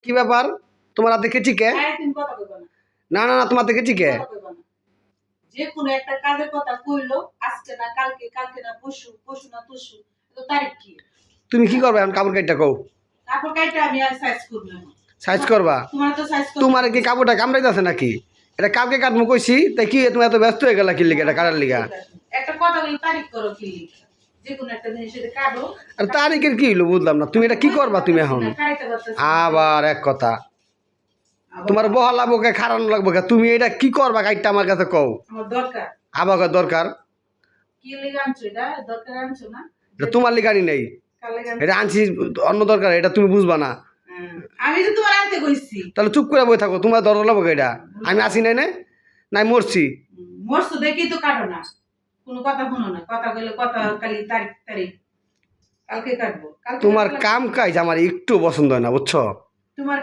কি ব্যাপার তোমার হাতে কেচি কে? তুমি কথা কইবা না না না তোমার হাতে কেচি কে? যে কোনো একটা কাজের কথা কইলো আজকে না কালকে, কালকে না পরশু, পরশু না তরশু, তো তারিখ কি? তুমি কি করবে এখন কাপড় কাইটা কও? কাপড় কাইটা আমি আর সাইজ করব না। সাইজ করবা? তোমার তো সাইজ করব। তোমার কি কাপড়টা কামড়াইতেছে নাকি? এটা কালকে কাটমু কইছি, তাই কি তুমি এত ব্যস্ত হয়ে গেলা কি লিগা এটা কাটার লিগা? একটা কথা বলি তারিখ করো কি লিখা? যে কোনো একটা জিনিস এটা কাটো। আর তারিখের কি হইলো বুঝলাম না। তুমি এটা কি করবা তুমি এখন? আবার এক কথা। তোমার বহালা বকে খারাপ লাগবে কে? তুমি এটা কি করবা কাইটটা আমার কাছে কও? আমার দরকার। আবার দরকার? কি লিগা আনছো এটা? দরকার আনছো না? এটা তোমার লিগানি নেই। এটা আনছি অন্য দরকার, এটা তুমি বুঝবা না। আমি তো তোমার আনতে কইছি। তাহলে চুপ করে বই থাকো, তোমার দরকার লাগবে এটা। আমি আসি নাই না? নাই মরছি। মরছো দেখি তো কাটো না। কোনো কথা শুনো না। কথা কইলে কথা খালি তারিখ তারিখ। কালকে কাটবো। তোমার কাম কাজ আমার একটু পছন্দ হয় না, বুঝছো? তোমার